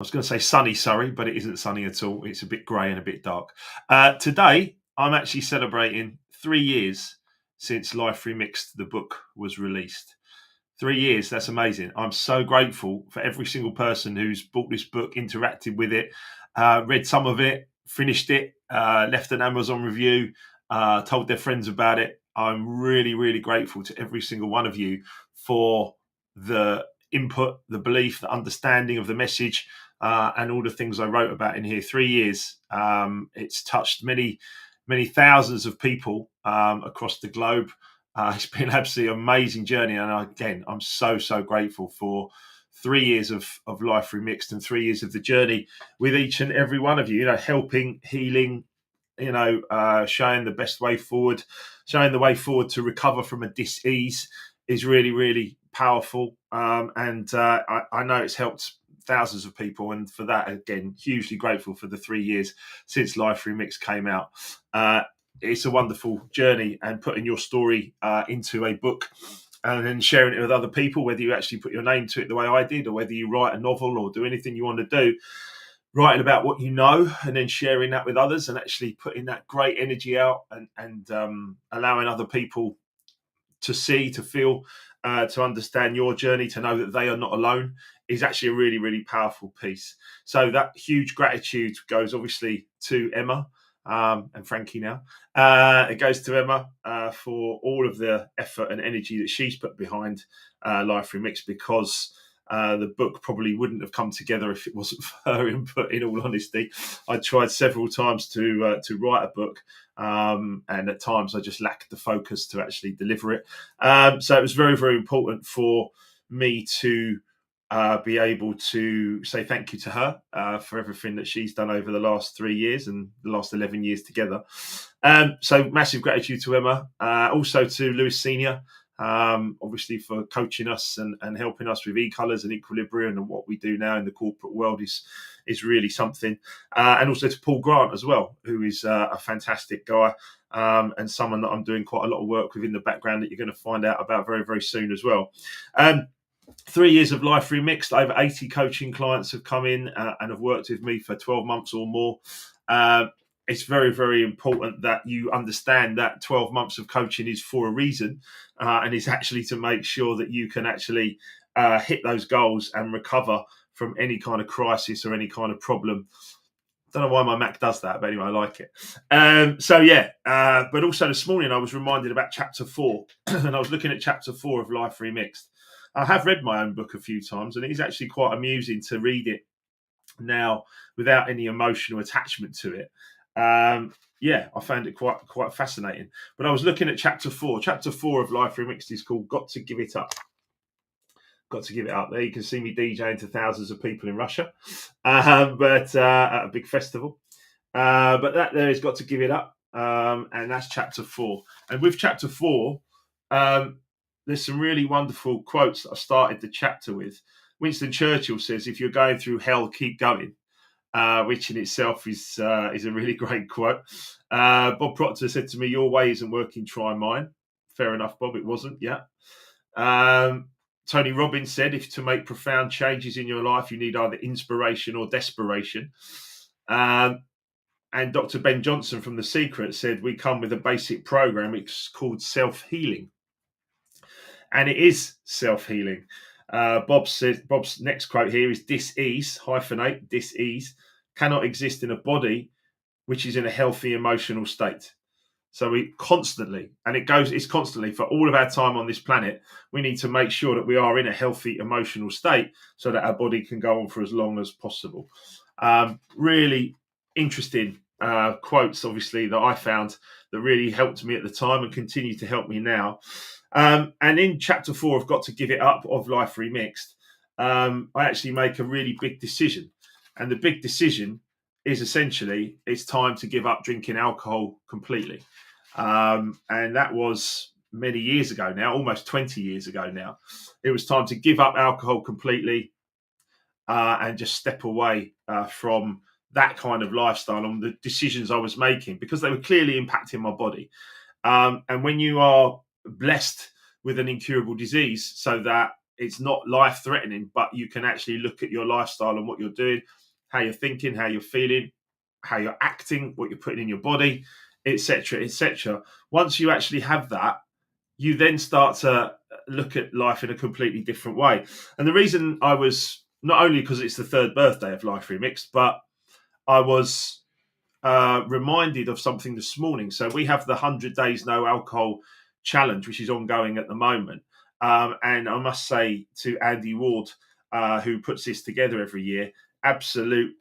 I was going to say sunny Surrey, but it isn't sunny at all. It's a bit grey and a bit dark. Today, I'm actually celebrating 3 years since Life Remixed, the book, was released. 3 years, that's amazing. I'm so grateful for every single person who's bought this book, interacted with it, read some of it, finished it, left an Amazon review, told their friends about it. I'm really, really grateful to every single one of you for the input, the belief, the understanding of the message, and all the things I wrote about in here. 3 years. It's touched many, many thousands of people across the globe. It's been absolutely amazing journey, and again, I'm so grateful for 3 years of Life Remixed and 3 years of the journey with each and every one of you. You know, helping, healing, showing the best way forward, showing the way forward to recover from a dis-ease is really, really powerful. And I know it's helped thousands of people, and for that, again, hugely grateful for the 3 years since Life Remix came out. It's a wonderful journey, and putting your story into a book and then sharing it with other people, whether you actually put your name to it the way I did, or whether you write a novel or do anything you want to do, writing about what you know and then sharing that with others and actually putting that great energy out and allowing other people to see, to feel, to understand your journey, to know that they are not alone, is actually a really, really powerful piece. So that huge gratitude goes obviously to Emma and Frankie now. It goes to Emma for all of the effort and energy that she's put behind Life Remix, because the book probably wouldn't have come together if it wasn't for her input, in all honesty. I tried several times to write a book, and at times I just lacked the focus to actually deliver it. So it was very, very important for me to be able to say thank you to her for everything that she's done over the last 3 years and the last 11 years together. So massive gratitude to Emma, also to Lewis Senior, obviously for coaching us and helping us with e-colours and equilibrium, and what we do now in the corporate world is really something. And also to Paul Grant as well, who is a fantastic guy, and someone that I'm doing quite a lot of work with in the background that you're going to find out about very, very soon as well. 3 years of Life Remixed, over 80 coaching clients have come in and have worked with me for 12 months or more. It's very, very important that you understand that 12 months of coaching is for a reason, and it's actually to make sure that you can actually hit those goals and recover from any kind of crisis or any kind of problem. Don't know why my Mac does that, but anyway, I like it. But also this morning I was reminded about chapter 4, and I was looking at chapter 4 of Life Remixed. I have read my own book a few times, and it is actually quite amusing to read it now without any emotional attachment to it. I found it quite fascinating. But I was looking at chapter 4. Chapter 4 of Life Remixed is called "Got to Give It Up." Got to give it up. There you can see me DJing to thousands of people in Russia, but at a big festival. But that there is "Got to Give It Up," and that's chapter 4. And with chapter 4, there's some really wonderful quotes that I started the chapter with. Winston Churchill says, "If you're going through hell, keep going," which in itself is a really great quote. Bob Proctor said to me, "Your way isn't working, try mine." Fair enough, Bob, it wasn't, yeah. Tony Robbins said, "If to make profound changes in your life, you need either inspiration or desperation." And Dr. Ben Johnson from The Secret said, "We come with a basic program. It's called self-healing." And it is self-healing. Bob's next quote here is, "Dis-ease, hyphenate, dis-ease, cannot exist in a body which is in a healthy emotional state." So we constantly, and it's constantly for all of our time on this planet, we need to make sure that we are in a healthy emotional state so that our body can go on for as long as possible. Really interesting quotes, obviously, that I found that really helped me at the time and continue to help me now. And in chapter 4, I've got to give it up of Life Remixed. I actually make a really big decision, and the big decision is essentially it's time to give up drinking alcohol completely. And that was many years ago now, almost 20 years ago now. It was time to give up alcohol completely and just step away from that kind of lifestyle and the decisions I was making, because they were clearly impacting my body. And when you are blessed with an incurable disease, so that it's not life threatening, but you can actually look at your lifestyle and what you're doing, how you're thinking, how you're feeling, how you're acting, what you're putting in your body, etc., etc. Once you actually have that, you then start to look at life in a completely different way. And the reason I was, not only because it's the third birthday of Life Remixed, but I was reminded of something this morning. So we have the 100 Days No Alcohol Challenge, which is ongoing at the moment. And I must say to Andy Ward, who puts this together every year, absolute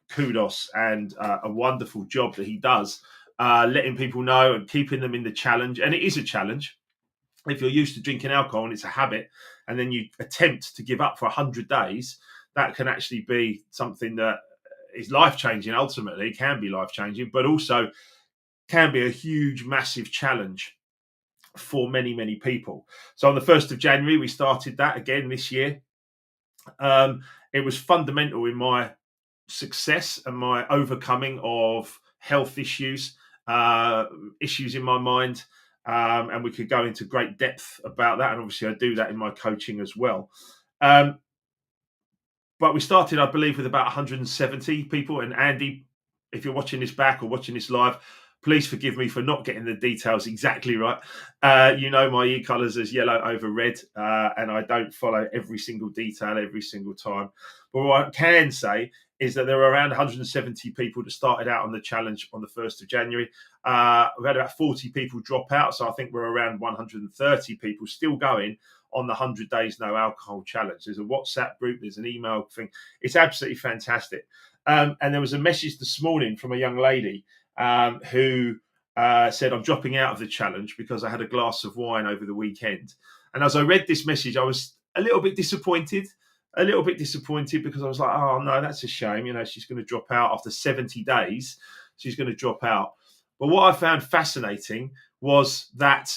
kudos and a wonderful job that he does, letting people know and keeping them in the challenge. And it is a challenge. If you're used to drinking alcohol and it's a habit, and then you attempt to give up for 100 days, that can actually be something that is life changing. Ultimately, it can be life changing, but also can be a huge, massive challenge for many, many people. So on the 1st of January, we started that again this year. It was fundamental in my success and my overcoming of health issues, issues in my mind. And we could go into great depth about that. And obviously, I do that in my coaching as well. But we started, I believe, with about 170 people. And Andy, if you're watching this back or watching this live, please forgive me for not getting the details exactly right. You know my e-colours as yellow over red, and I don't follow every single detail every single time. But what I can say is that there were around 170 people that started out on the challenge on the 1st of January. We've had about 40 people drop out, so I think we're around 130 people still going on the 100 Days No Alcohol Challenge. There's a WhatsApp group, there's an email thing. It's absolutely fantastic. And there was a message this morning from a young lady who said, I'm dropping out of the challenge because I had a glass of wine over the weekend. And as I read this message, I was a little bit disappointed because I was like, oh, no, that's a shame. You know, she's going to drop out after 70 days. She's going to drop out. But what I found fascinating was that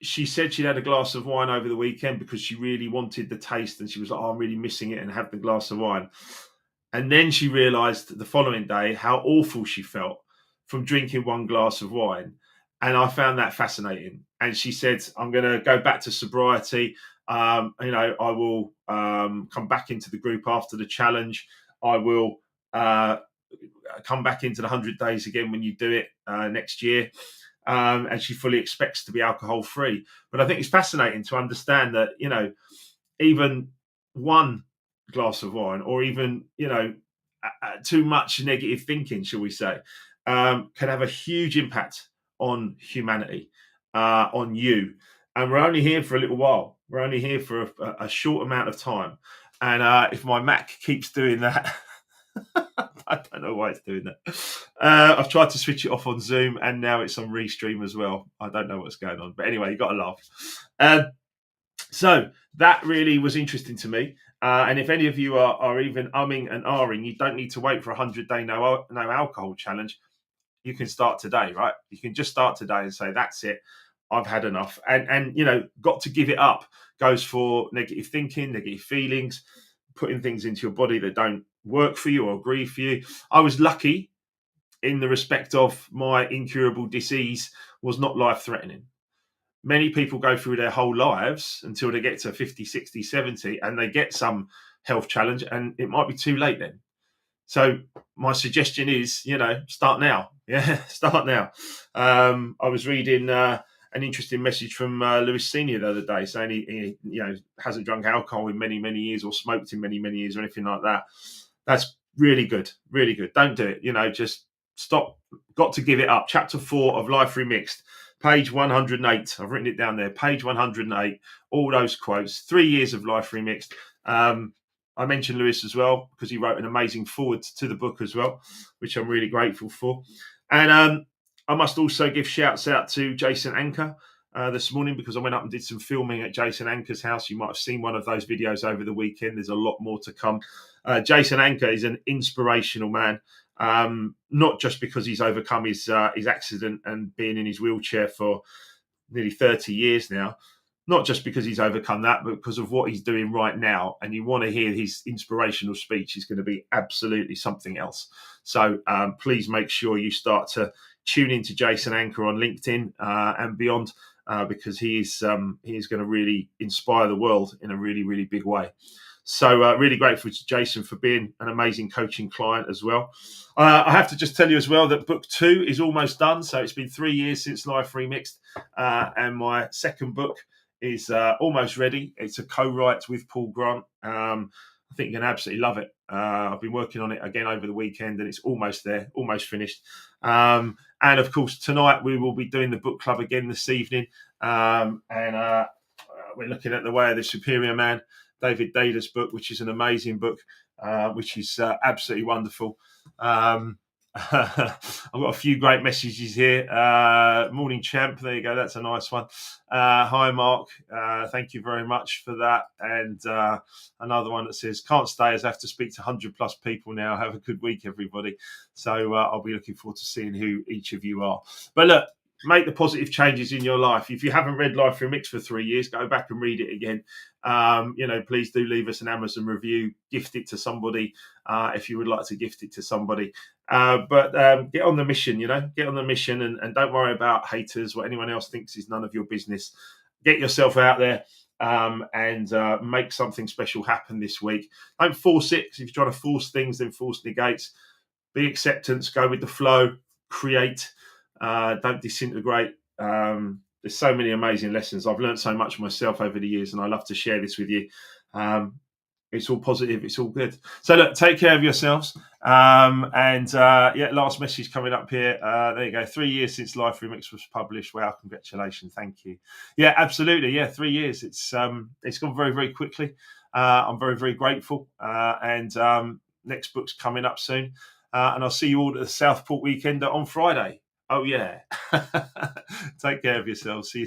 she said she'd had a glass of wine over the weekend because she really wanted the taste. And she was like, oh, I'm really missing it, and have the glass of wine. And then she realised the following day how awful she felt from drinking one glass of wine. And I found that fascinating. And she said, I'm going to go back to sobriety. I will come back into the group after the challenge. I will come back into the 100 days again when you do it next year. And she fully expects to be alcohol free. But I think it's fascinating to understand that, you know, even one glass of wine, or even, you know, too much negative thinking, shall we say, can have a huge impact on humanity, on you. And we're only here for a little while. We're only here for a short amount of time. And if my Mac keeps doing that, I don't know why it's doing that. I've tried to switch it off on Zoom, and now it's on Restream as well. I don't know what's going on. But anyway, you got to laugh. So that really was interesting to me. And if any of you are even umming and ahhing, you don't need to wait for a 100-day no alcohol challenge. You can start today, right? You can just start today and say, that's it. I've had enough. And you know, got to give it up goes for negative thinking, negative feelings, putting things into your body that don't work for you or agree for you. I was lucky in the respect of my incurable disease was not life-threatening. Many people go through their whole lives until they get to 50, 60, 70, and they get some health challenge, and it might be too late then. So my suggestion is, you know, start now. Yeah, start now. I was reading an interesting message from Lewis Senior the other day, saying he you know, hasn't drunk alcohol in many, many years, or smoked in many, many years, or anything like that. That's really good, really good. Don't do it. You know, just stop. Got to give it up. Chapter 4 of Life Remixed. Page 108. I've written it down there. Page 108. All those quotes. 3 years of Life Remixed. I mentioned Lewis as well because he wrote an amazing foreword to the book as well, which I'm really grateful for. And I must also give shouts out to Jason Anker this morning, because I went up and did some filming at Jason Anker's house. You might have seen one of those videos over the weekend. There's a lot more to come. Jason Anker is an inspirational man. Not just because he's overcome his accident and being in his wheelchair for nearly 30 years now, not just because he's overcome that, but because of what he's doing right now. And you want to hear his inspirational speech. He's going to be absolutely something else. So please make sure you start to tune into Jason Anker on LinkedIn and beyond. because he is going to really inspire the world in a really, really big way. So really grateful to Jason for being an amazing coaching client as well. I have to just tell you as well that book 2 is almost done. So it's been 3 years since Life Remixed, and my second book is almost ready. It's a co-write with Paul Grant. I think you're going to absolutely love it. I've been working on it again over the weekend, and it's almost there, almost finished. And of course, tonight we will be doing the book club again this evening, and we're looking at The Way of the Superior Man, David Dada's book, which is an amazing book, which is absolutely wonderful. I've got a few great messages here. Morning, champ. There you go. That's a nice one. Hi, Mark. Thank you very much for that. And another one that says, can't stay as I have to speak to 100 plus people now. Have a good week, everybody. So I'll be looking forward to seeing who each of you are. But look, make the positive changes in your life. If you haven't read Life Remixed for 3 years, go back and read it again. Please do leave us an Amazon review. Gift it to somebody if you would like to gift it to somebody. But get on the mission, get on the mission and don't worry about haters. What anyone else thinks is none of your business. Get yourself out there and make something special happen this week. Don't force it, because if you're trying to force things, then force negates. Be acceptance, go with the flow, create, don't disintegrate. There's so many amazing lessons. I've learned so much myself over the years, and I love to share this with you. It's all positive. It's all good. So look, take care of yourselves. Last message coming up here. There you go. 3 years since Life Remix was published. Wow, congratulations. Thank you. Yeah, absolutely. Yeah, 3 years. It's gone very, very quickly. I'm very, very grateful. Next book's coming up soon. And I'll see you all at the Southport Weekend on Friday. Oh, yeah. Take care of yourselves. See you